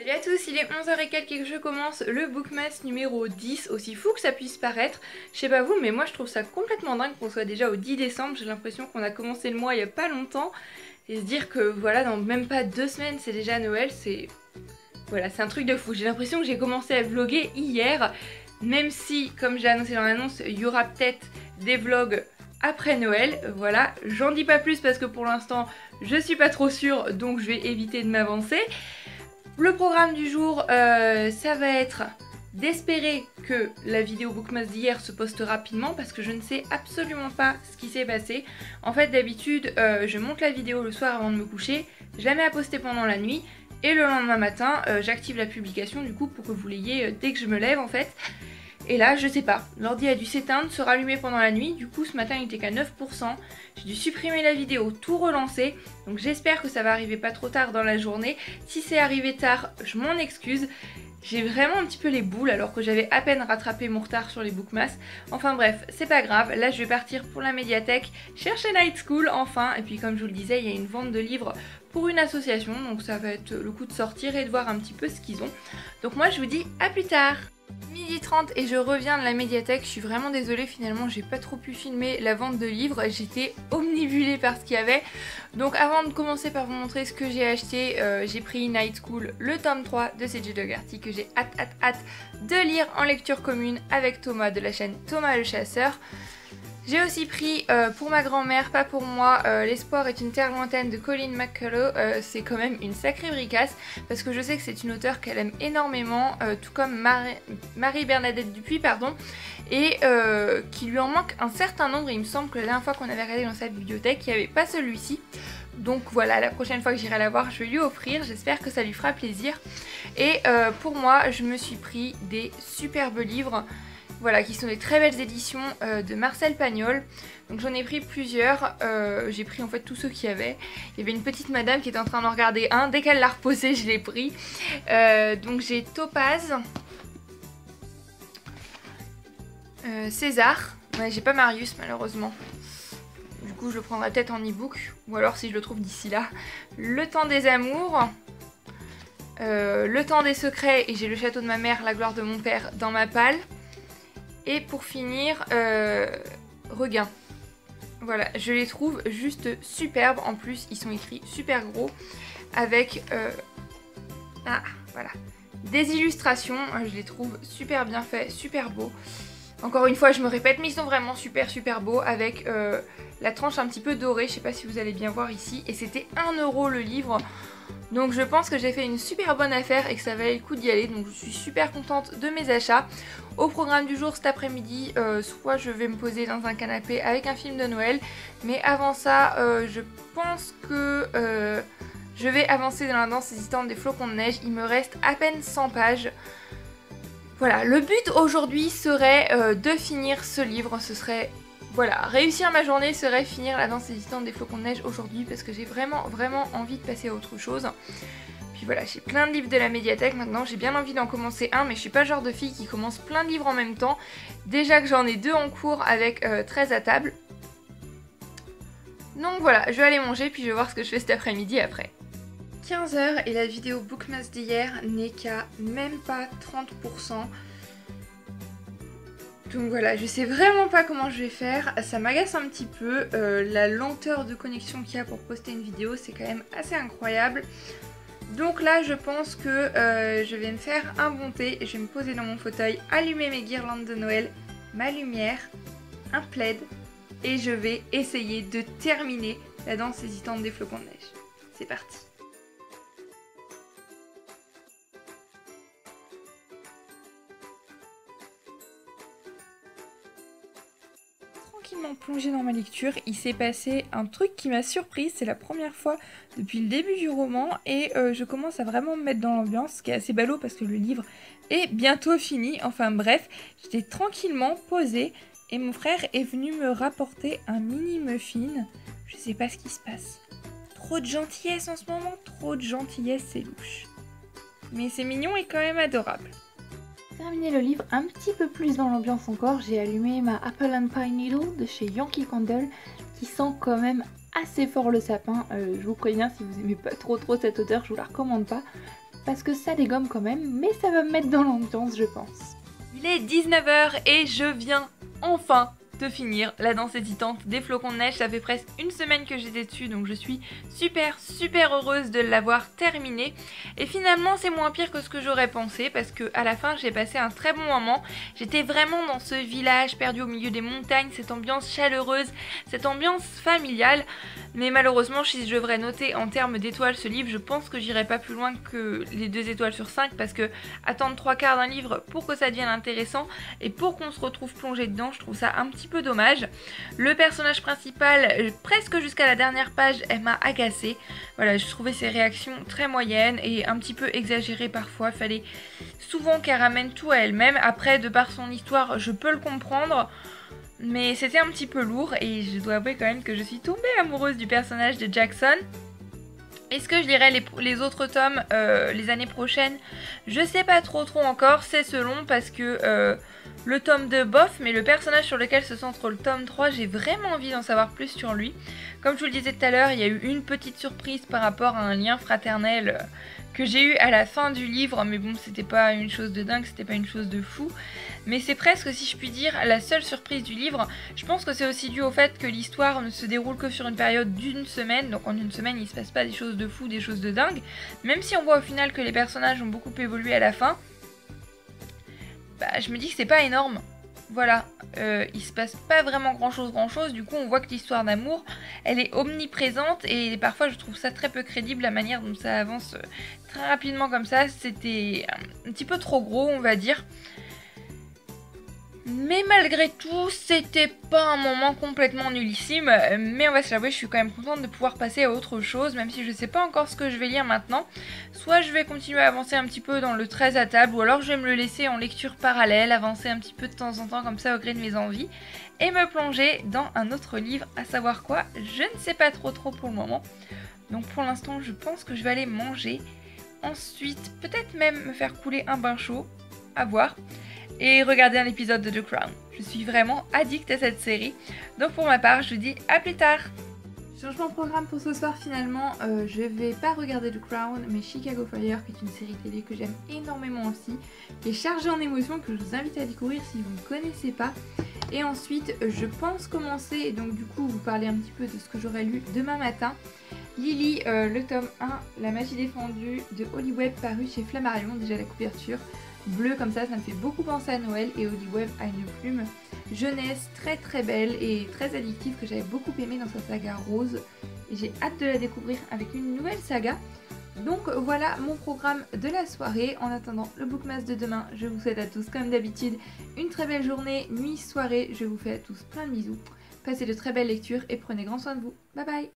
Salut à tous, il est 11h et quelques et que je commence le Bookmas numéro 10, aussi fou que ça puisse paraître. Je sais pas vous, mais moi je trouve ça complètement dingue qu'on soit déjà au 10 décembre, j'ai l'impression qu'on a commencé le mois il y a pas longtemps. Et se dire que voilà, dans même pas 2 semaines c'est déjà Noël, c'est... Voilà, c'est un truc de fou. J'ai l'impression que j'ai commencé à vlogger hier, même si, comme j'ai annoncé dans l'annonce, il y aura peut-être des vlogs après Noël. Voilà, j'en dis pas plus parce que pour l'instant je suis pas trop sûre, donc je vais éviter de m'avancer. Le programme du jour, ça va être d'espérer que la vidéo Bookmas d'hier se poste rapidement parce que je ne sais absolument pas ce qui s'est passé. En fait, d'habitude, je monte la vidéo le soir avant de me coucher, je la mets à poster pendant la nuit et le lendemain matin, j'active la publication du coup pour que vous l'ayez dès que je me lève en fait. Et là, je sais pas, l'ordi a dû s'éteindre, se rallumer pendant la nuit, du coup ce matin il était qu'à 9%, j'ai dû supprimer la vidéo, tout relancer, donc j'espère que ça va arriver pas trop tard dans la journée. Si c'est arrivé tard, je m'en excuse. J'ai vraiment un petit peu les boules alors que j'avais à peine rattrapé mon retard sur les Bookmas. Enfin bref, c'est pas grave, là je vais partir pour la médiathèque, chercher Night School enfin, et puis comme je vous le disais, il y a une vente de livres pour une association, donc ça va être le coup de sortir et de voir un petit peu ce qu'ils ont. Donc moi je vous dis à plus tard. 12h30 et je reviens de la médiathèque, je suis vraiment désolée, finalement j'ai pas trop pu filmer la vente de livres, j'étais omnibulée par ce qu'il y avait. Donc avant de commencer par vous montrer ce que j'ai acheté, j'ai pris Night School, le tome 3 de C.J. Dougherty que j'ai hâte de lire en lecture commune avec Thomas de la chaîne Thomas le Chasseur. J'ai aussi pris pour ma grand-mère, pas pour moi, L'espoir est une terre lointaine de Colin McCullough. C'est quand même une sacrée bricasse parce que je sais que c'est une auteure qu'elle aime énormément, tout comme Marie-Bernadette Dupuis, pardon, et qui lui en manque un certain nombre. Il me semble que la dernière fois qu'on avait regardé dans sa bibliothèque, il n'y avait pas celui-ci. Donc voilà, la prochaine fois que j'irai la voir, je vais lui offrir, j'espère que ça lui fera plaisir. Et pour moi, je me suis pris des superbes livres. Voilà, qui sont des très belles éditions de Marcel Pagnol. Donc j'en ai pris plusieurs, j'ai pris en fait tous ceux qu'il y avait. Il y avait une petite madame qui était en train d'en regarder un, dès qu'elle l'a reposé je l'ai pris. Donc j'ai Topaz, César, ouais, j'ai pas Marius malheureusement. Du coup je le prendrai peut-être en e-book, ou alors si je le trouve d'ici là. Le temps des amours, le temps des secrets, et j'ai le château de ma mère, la gloire de mon père dans ma palle. Et pour finir, Regain. Voilà, je les trouve juste superbes. En plus, ils sont écrits super gros avec voilà, des illustrations. Je les trouve super bien faits, super beaux. Encore une fois, je me répète, mais ils sont vraiment super beaux avec la tranche un petit peu dorée. Je sais pas si vous allez bien voir ici. Et c'était 1 € le livre. Donc je pense que j'ai fait une super bonne affaire et que ça valait le coup d'y aller. Donc je suis super contente de mes achats. Au programme du jour cet après-midi, soit je vais me poser dans un canapé avec un film de Noël. Mais avant ça, je pense que je vais avancer dans la danse hésitante des flocons de neige. Il me reste à peine 100 pages. Voilà, le but aujourd'hui serait de finir ce livre. Ce serait... Voilà, réussir ma journée serait finir la danse hésitante des flocons de neige aujourd'hui parce que j'ai vraiment envie de passer à autre chose. Puis voilà, j'ai plein de livres de la médiathèque maintenant, j'ai bien envie d'en commencer un, mais je suis pas le genre de fille qui commence plein de livres en même temps. Déjà que j'en ai 2 en cours avec 13 à table. Donc voilà, je vais aller manger puis je vais voir ce que je fais cet après-midi après. 15h et la vidéo Bookmas d'hier n'est qu'à même pas 30%. Donc voilà, je sais vraiment pas comment je vais faire, ça m'agace un petit peu, la lenteur de connexion qu'il y a pour poster une vidéo, c'est quand même assez incroyable. Donc là je pense que je vais me faire un bon thé, je vais me poser dans mon fauteuil, allumer mes guirlandes de Noël, ma lumière, un plaid, et je vais essayer de terminer la danse hésitante des flocons de neige. C'est parti. Tranquillement plongée dans ma lecture, il s'est passé un truc qui m'a surprise, c'est la première fois depuis le début du roman et je commence à vraiment me mettre dans l'ambiance, ce qui est assez ballot parce que le livre est bientôt fini, enfin bref, j'étais tranquillement posée et mon frère est venu me rapporter un mini muffin, je sais pas ce qui se passe. Trop de gentillesse en ce moment, trop de gentillesse, c'est louche. Mais c'est mignon et quand même adorable. Terminer le livre un petit peu plus dans l'ambiance encore, j'ai allumé ma Apple and Pie Needle de chez Yankee Candle qui sent quand même assez fort le sapin. Je vous préviens, si vous aimez pas trop cette odeur, je vous la recommande pas. parce que ça dégomme quand même, mais ça va me mettre dans l'ambiance je pense. Il est 19 h et je viens enfin de finir La Danse hésitante des Flocons de Neige. Ça fait presque une semaine que j'étais dessus, donc je suis super heureuse de l'avoir terminé. Et finalement c'est moins pire que ce que j'aurais pensé, parce que à la fin j'ai passé un très bon moment. J'étais vraiment dans ce village perdu au milieu des montagnes, cette ambiance chaleureuse, cette ambiance familiale. Mais malheureusement, si je devrais noter en termes d'étoiles ce livre, je pense que j'irai pas plus loin que les 2 étoiles sur 5, parce que attendre 3/4 d'un livre pour que ça devienne intéressant et pour qu'on se retrouve plongé dedans, je trouve ça un petit peu dommage. Le personnage principal, presque jusqu'à la dernière page, elle m'a agacée. Voilà, je trouvais ses réactions très moyennes et un petit peu exagérées parfois. Fallait souvent qu'elle ramène tout à elle-même. Après, de par son histoire, je peux le comprendre. Mais c'était un petit peu lourd et je dois avouer quand même que je suis tombée amoureuse du personnage de Jackson. Est-ce que je lirai les autres tomes les années prochaines? Je sais pas trop encore, c'est selon, parce que le tome 2 bof, mais le personnage sur lequel se centre le tome 3, j'ai vraiment envie d'en savoir plus sur lui. Comme je vous le disais tout à l'heure, il y a eu une petite surprise par rapport à un lien fraternel que j'ai eu à la fin du livre, mais bon, c'était pas une chose de dingue, c'était pas une chose de fou. Mais c'est presque, si je puis dire, la seule surprise du livre. Je pense que c'est aussi dû au fait que l'histoire ne se déroule que sur une période d'une semaine, donc en une semaine il se passe pas des choses de fou, des choses de dingue. Même si on voit au final que les personnages ont beaucoup évolué à la fin, bah, je me dis que c'est pas énorme. Voilà, il se passe pas vraiment grand chose, du coup on voit que l'histoire d'amour, elle est omniprésente et parfois je trouve ça très peu crédible, la manière dont ça avance très rapidement comme ça, c'était un petit peu trop gros on va dire. Mais malgré tout, c'était pas un moment complètement nullissime, mais on va se l'avouer, je suis quand même contente de pouvoir passer à autre chose, même si je sais pas encore ce que je vais lire maintenant. Soit je vais continuer à avancer un petit peu dans le 13 à table, ou alors je vais me le laisser en lecture parallèle, avancer un petit peu de temps en temps comme ça au gré de mes envies, et me plonger dans un autre livre, à savoir quoi, je ne sais pas trop pour le moment. Donc pour l'instant, je pense que je vais aller manger, ensuite peut-être même me faire couler un bain chaud, à voir. Et regarder un épisode de The Crown. Je suis vraiment addict à cette série. Donc pour ma part, je vous dis à plus tard. Changement de programme pour ce soir finalement, je vais pas regarder The Crown, mais Chicago Fire, qui est une série télé que j'aime énormément aussi, qui est chargée en émotions, que je vous invite à découvrir si vous ne connaissez pas. Et ensuite, je pense commencer, et donc du coup vous parler un petit peu de ce que j'aurai lu demain matin. Lily, le tome 1, La magie défendue de Holly Webb, paru chez Flammarion, déjà la couverture. Bleu comme ça me fait beaucoup penser à Noël, et Holly Webb a une plume jeunesse très belle et très addictive que j'avais beaucoup aimé dans sa saga Rose, et j'ai hâte de la découvrir avec une nouvelle saga. Donc voilà mon programme de la soirée. En attendant le bookmas de demain, je vous souhaite à tous comme d'habitude une très belle journée, nuit, soirée. Je vous fais à tous plein de bisous, passez de très belles lectures et prenez grand soin de vous. Bye bye.